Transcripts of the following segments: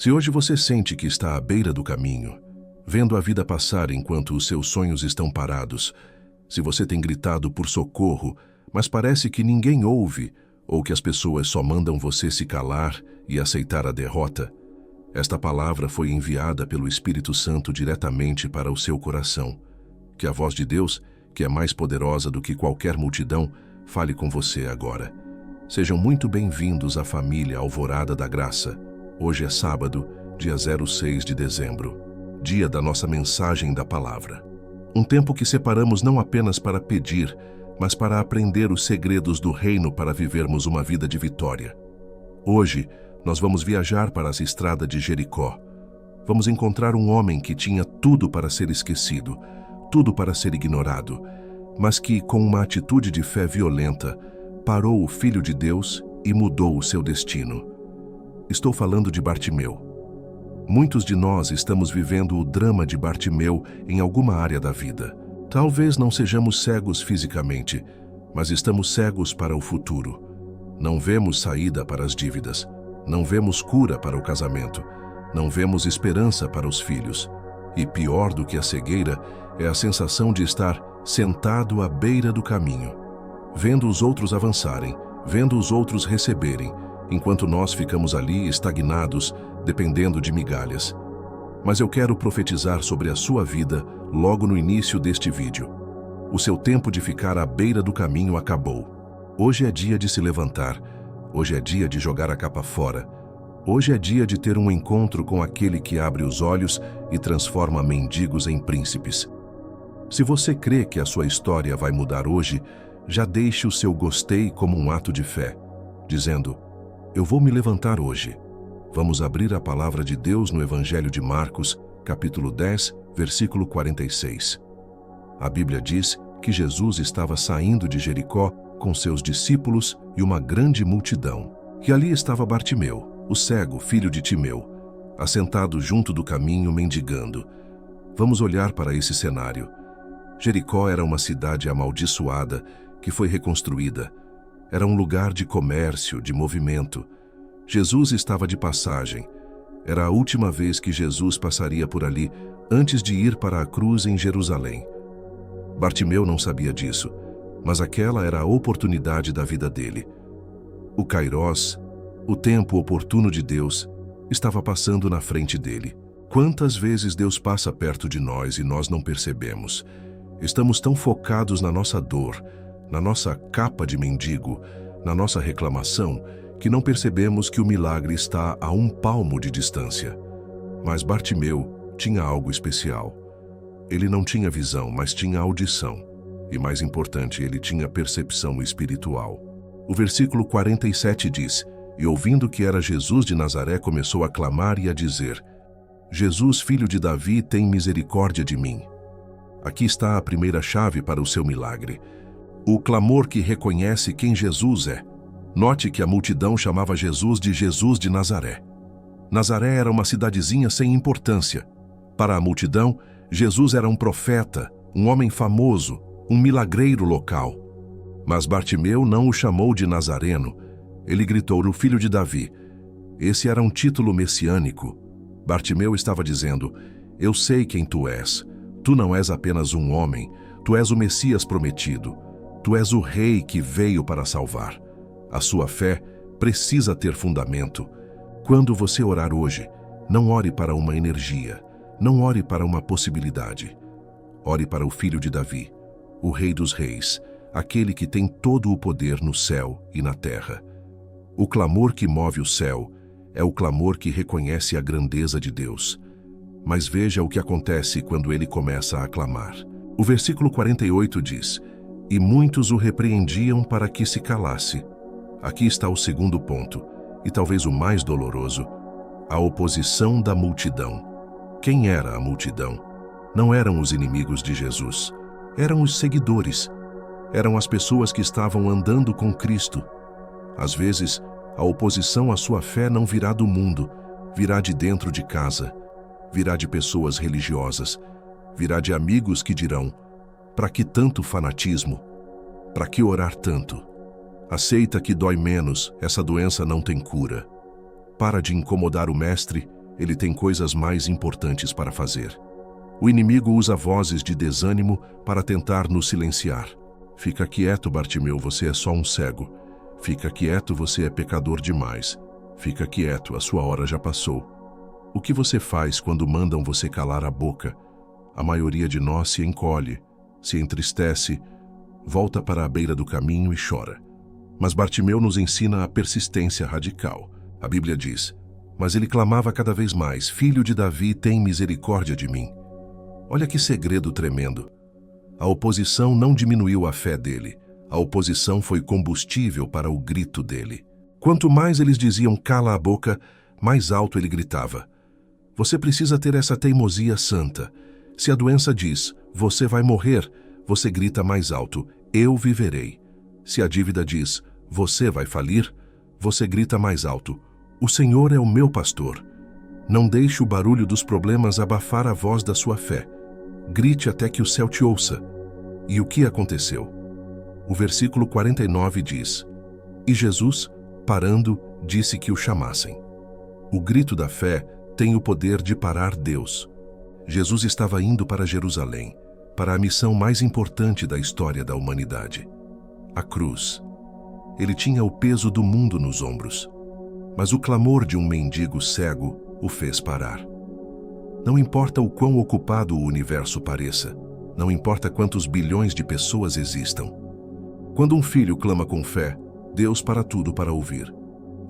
Se hoje você sente que está à beira do caminho, vendo a vida passar enquanto os seus sonhos estão parados, se você tem gritado por socorro, mas parece que ninguém ouve, ou que as pessoas só mandam você se calar e aceitar a derrota, esta palavra foi enviada pelo Espírito Santo diretamente para o seu coração. Que a voz de Deus, que é mais poderosa do que qualquer multidão, fale com você agora. Sejam muito bem-vindos à família Alvorada da Graça. Hoje é sábado, dia 06 de dezembro, dia da nossa mensagem da palavra. Um tempo que separamos não apenas para pedir, mas para aprender os segredos do reino para vivermos uma vida de vitória. Hoje, nós vamos viajar para as estradas de Jericó. Vamos encontrar um homem que tinha tudo para ser esquecido, tudo para ser ignorado, mas que, com uma atitude de fé violenta, parou o Filho de Deus e mudou o seu destino. Estou falando de Bartimeu. Muitos de nós estamos vivendo o drama de Bartimeu em alguma área da vida. Talvez não sejamos cegos fisicamente, mas estamos cegos para o futuro. Não vemos saída para as dívidas. Não vemos cura para o casamento. Não vemos esperança para os filhos. E pior do que a cegueira é a sensação de estar sentado à beira do caminho, vendo os outros avançarem, vendo os outros receberem, enquanto nós ficamos ali estagnados, dependendo de migalhas. Mas eu quero profetizar sobre a sua vida logo no início deste vídeo. O seu tempo de ficar à beira do caminho acabou. Hoje é dia de se levantar. Hoje é dia de jogar a capa fora. Hoje é dia de ter um encontro com aquele que abre os olhos e transforma mendigos em príncipes. Se você crê que a sua história vai mudar hoje, já deixe o seu gostei como um ato de fé, dizendo: eu vou me levantar hoje. Vamos abrir a palavra de Deus no Evangelho de Marcos, capítulo 10, versículo 46. A Bíblia diz que Jesus estava saindo de Jericó com seus discípulos e uma grande multidão. E ali estava Bartimeu, o cego, filho de Timeu, assentado junto do caminho mendigando. Vamos olhar para esse cenário. Jericó era uma cidade amaldiçoada que foi reconstruída. Era um lugar de comércio, de movimento. Jesus estava de passagem. Era a última vez que Jesus passaria por ali antes de ir para a cruz em Jerusalém. Bartimeu não sabia disso, mas aquela era a oportunidade da vida dele. O Kairós, o tempo oportuno de Deus, estava passando na frente dele. Quantas vezes Deus passa perto de nós e nós não percebemos? Estamos tão focados na nossa dor, na nossa capa de mendigo, na nossa reclamação, que não percebemos que o milagre está a um palmo de distância. Mas Bartimeu tinha algo especial. Ele não tinha visão, mas tinha audição. E mais importante, ele tinha percepção espiritual. O versículo 47 diz: e ouvindo que era Jesus de Nazaré, começou a clamar e a dizer: Jesus, filho de Davi, tem misericórdia de mim. Aqui está a primeira chave para o seu milagre. O clamor que reconhece quem Jesus é. Note que a multidão chamava Jesus de Nazaré. Nazaré era uma cidadezinha sem importância. Para a multidão, Jesus era um profeta, um homem famoso, um milagreiro local. Mas Bartimeu não o chamou de Nazareno. Ele gritou: o filho de Davi. Esse era um título messiânico. Bartimeu estava dizendo: eu sei quem tu és. Tu não és apenas um homem, tu és o Messias prometido. Tu és o rei que veio para salvar. A sua fé precisa ter fundamento. Quando você orar hoje, não ore para uma energia, não ore para uma possibilidade. Ore para o filho de Davi, o Rei dos Reis, aquele que tem todo o poder no céu e na terra. O clamor que move o céu é o clamor que reconhece a grandeza de Deus. Mas veja o que acontece quando ele começa a clamar. O versículo 48 diz: e muitos o repreendiam para que se calasse. Aqui está o segundo ponto, e talvez o mais doloroso: a oposição da multidão. Quem era a multidão? Não eram os inimigos de Jesus, eram os seguidores. Eram as pessoas que estavam andando com Cristo. Às vezes, a oposição à sua fé não virá do mundo, virá de dentro de casa, virá de pessoas religiosas, virá de amigos que dirão: para que tanto fanatismo? Para que orar tanto? Aceita que dói menos, essa doença não tem cura. Para de incomodar o mestre, ele tem coisas mais importantes para fazer. O inimigo usa vozes de desânimo para tentar nos silenciar. Fica quieto, Bartimeu, você é só um cego. Fica quieto, você é pecador demais. Fica quieto, a sua hora já passou. O que você faz quando mandam você calar a boca? A maioria de nós se encolhe, se entristece, volta para a beira do caminho e chora. Mas Bartimeu nos ensina a persistência radical. A Bíblia diz: mas ele clamava cada vez mais: Filho de Davi, tem misericórdia de mim. Olha que segredo tremendo. A oposição não diminuiu a fé dele. A oposição foi combustível para o grito dele. Quanto mais eles diziam cala a boca, mais alto ele gritava. Você precisa ter essa teimosia santa. Se a doença diz, você vai morrer, você grita mais alto, eu viverei. Se a dívida diz, você vai falir, você grita mais alto, o Senhor é o meu pastor. Não deixe o barulho dos problemas abafar a voz da sua fé. Grite até que o céu te ouça. E o que aconteceu? O versículo 49 diz: e Jesus, parando, disse que o chamassem. O grito da fé tem o poder de parar Deus. Jesus estava indo para Jerusalém, para a missão mais importante da história da humanidade: a cruz. Ele tinha o peso do mundo nos ombros, mas o clamor de um mendigo cego o fez parar. Não importa o quão ocupado o universo pareça, não importa quantos bilhões de pessoas existam. Quando um filho clama com fé, Deus para tudo para ouvir.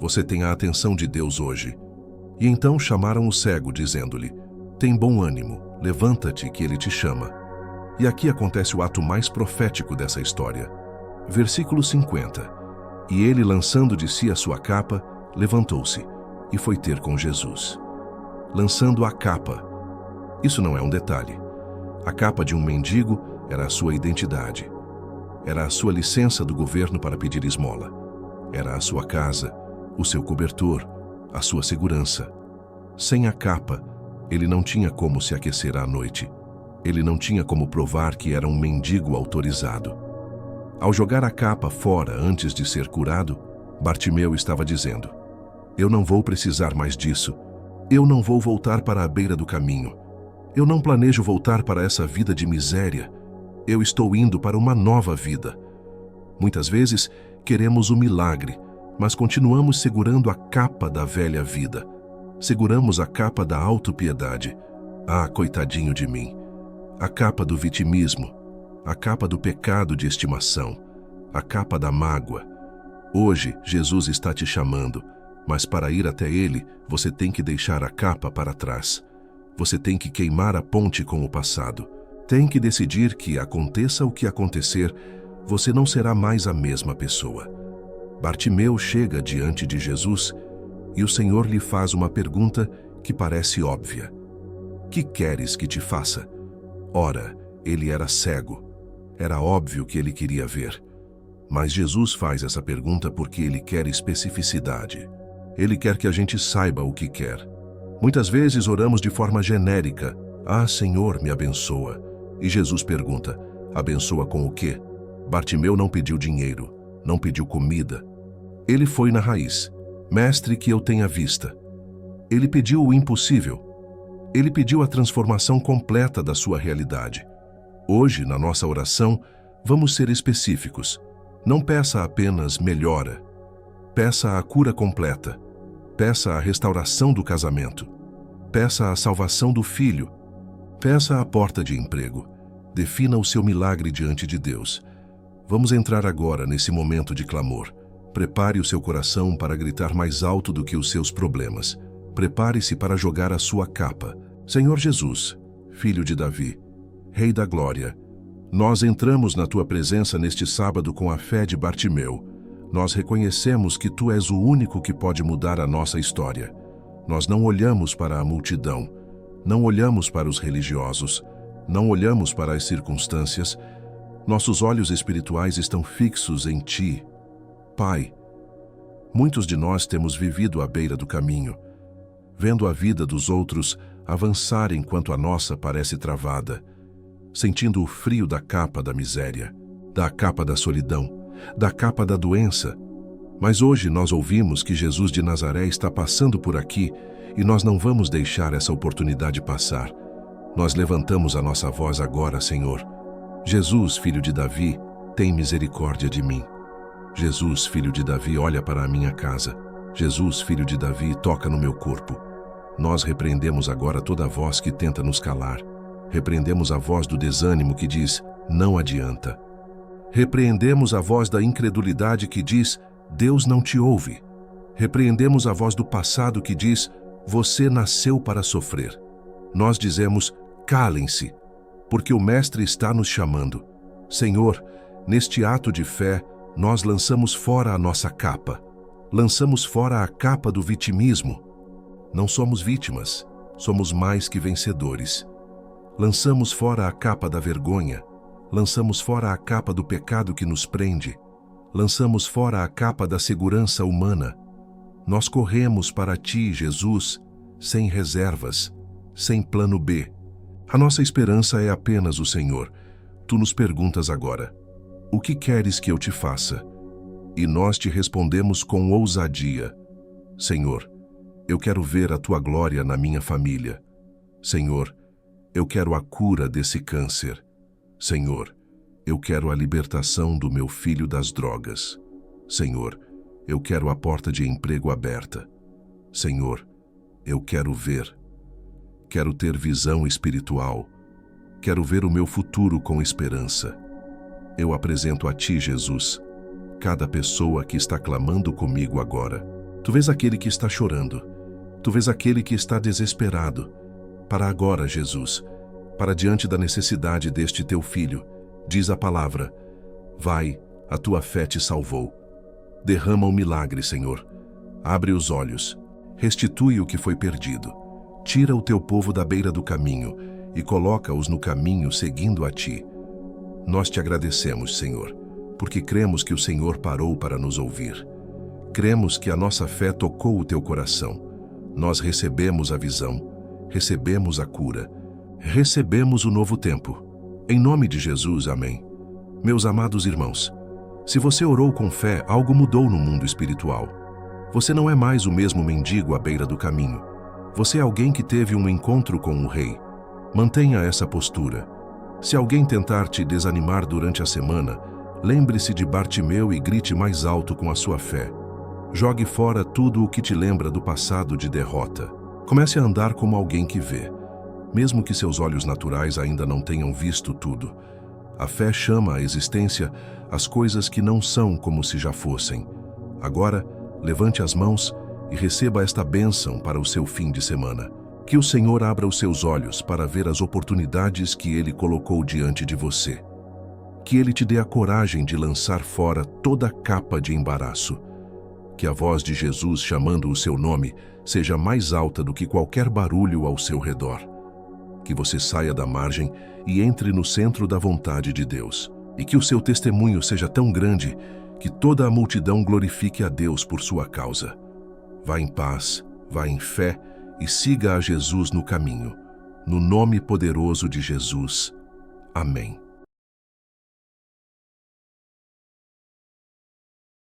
Você tem a atenção de Deus hoje. E então chamaram o cego, dizendo-lhe: tem bom ânimo, levanta-te que ele te chama. E aqui acontece o ato mais profético dessa história. Versículo 50. E ele, lançando de si a sua capa, levantou-se e foi ter com Jesus. Lançando a capa. Isso não é um detalhe. A capa de um mendigo era a sua identidade. Era a sua licença do governo para pedir esmola. Era a sua casa, o seu cobertor, a sua segurança. Sem a capa, ele não tinha como se aquecer à noite. Ele não tinha como provar que era um mendigo autorizado. Ao jogar a capa fora antes de ser curado, Bartimeu estava dizendo: eu não vou precisar mais disso. Eu não vou voltar para a beira do caminho. Eu não planejo voltar para essa vida de miséria. Eu estou indo para uma nova vida. Muitas vezes queremos o milagre, mas continuamos segurando a capa da velha vida. Seguramos a capa da autopiedade. Ah, coitadinho de mim. A capa do vitimismo. A capa do pecado de estimação. A capa da mágoa. Hoje, Jesus está te chamando, mas para ir até Ele, você tem que deixar a capa para trás. Você tem que queimar a ponte com o passado. Tem que decidir que, aconteça o que acontecer, você não será mais a mesma pessoa. Bartimeu chega diante de Jesus e o Senhor lhe faz uma pergunta que parece óbvia. Que queres que te faça? Ora, ele era cego. Era óbvio que ele queria ver. Mas Jesus faz essa pergunta porque ele quer especificidade. Ele quer que a gente saiba o que quer. Muitas vezes oramos de forma genérica. Ah, Senhor, me abençoa. E Jesus pergunta: abençoa com o quê? Bartimeu não pediu dinheiro, não pediu comida. Ele foi na raiz. Mestre, que eu tenha vista. Ele pediu o impossível. Ele pediu a transformação completa da sua realidade. Hoje, na nossa oração, vamos ser específicos. Não peça apenas melhora. Peça a cura completa. Peça a restauração do casamento. Peça a salvação do filho. Peça a porta de emprego. Defina o seu milagre diante de Deus. Vamos entrar agora nesse momento de clamor. Prepare o seu coração para gritar mais alto do que os seus problemas. Prepare-se para jogar a sua capa. Senhor Jesus, Filho de Davi, Rei da Glória, nós entramos na Tua presença neste sábado com a fé de Bartimeu. Nós reconhecemos que Tu és o único que pode mudar a nossa história. Nós não olhamos para a multidão, não olhamos para os religiosos, não olhamos para as circunstâncias. Nossos olhos espirituais estão fixos em Ti. Pai, muitos de nós temos vivido à beira do caminho, vendo a vida dos outros avançar enquanto a nossa parece travada, sentindo o frio da capa da miséria, da capa da solidão, da capa da doença. Mas hoje nós ouvimos que Jesus de Nazaré está passando por aqui e nós não vamos deixar essa oportunidade passar. Nós levantamos a nossa voz agora, Senhor. Jesus, filho de Davi, tem misericórdia de mim. Jesus, filho de Davi, olha para a minha casa. Jesus, filho de Davi, toca no meu corpo. Nós repreendemos agora toda voz que tenta nos calar. Repreendemos a voz do desânimo que diz, não adianta. Repreendemos a voz da incredulidade que diz, Deus não te ouve. Repreendemos a voz do passado que diz, você nasceu para sofrer. Nós dizemos, calem-se, porque o Mestre está nos chamando. Senhor, neste ato de fé, nós lançamos fora a nossa capa. Lançamos fora a capa do vitimismo. Não somos vítimas, somos mais que vencedores. Lançamos fora a capa da vergonha. Lançamos fora a capa do pecado que nos prende. Lançamos fora a capa da segurança humana. Nós corremos para Ti, Jesus, sem reservas, sem plano B. A nossa esperança é apenas o Senhor. Tu nos perguntas agora, o que queres que eu te faça? E nós te respondemos com ousadia. Senhor, eu quero ver a Tua glória na minha família. Senhor, eu quero a cura desse câncer. Senhor, eu quero a libertação do meu filho das drogas. Senhor, eu quero a porta de emprego aberta. Senhor, eu quero ver. Quero ter visão espiritual. Quero ver o meu futuro com esperança. Eu apresento a Ti, Jesus, cada pessoa que está clamando comigo agora. Tu vês aquele que está chorando. Tu vês aquele que está desesperado. Para agora, Jesus, para diante da necessidade deste Teu filho, diz a palavra, vai, a Tua fé te salvou. Derrama o milagre, Senhor. Abre os olhos. Restitui o que foi perdido. Tira o Teu povo da beira do caminho e coloca-os no caminho seguindo a Ti. Nós te agradecemos, Senhor, porque cremos que o Senhor parou para nos ouvir. Cremos que a nossa fé tocou o Teu coração. Nós recebemos a visão, recebemos a cura, recebemos o novo tempo. Em nome de Jesus, amém. Meus amados irmãos, se você orou com fé, algo mudou no mundo espiritual. Você não é mais o mesmo mendigo à beira do caminho. Você é alguém que teve um encontro com o Rei. Mantenha essa postura. Se alguém tentar te desanimar durante a semana, lembre-se de Bartimeu e grite mais alto com a sua fé. Jogue fora tudo o que te lembra do passado de derrota. Comece a andar como alguém que vê, mesmo que seus olhos naturais ainda não tenham visto tudo. A fé chama à existência as coisas que não são como se já fossem. Agora, levante as mãos e receba esta bênção para o seu fim de semana. Que o Senhor abra os seus olhos para ver as oportunidades que Ele colocou diante de você. Que Ele te dê a coragem de lançar fora toda capa de embaraço. Que a voz de Jesus chamando o seu nome seja mais alta do que qualquer barulho ao seu redor. Que você saia da margem e entre no centro da vontade de Deus. E que o seu testemunho seja tão grande que toda a multidão glorifique a Deus por sua causa. Vá em paz, vá em fé e siga a Jesus no caminho. No nome poderoso de Jesus. Amém.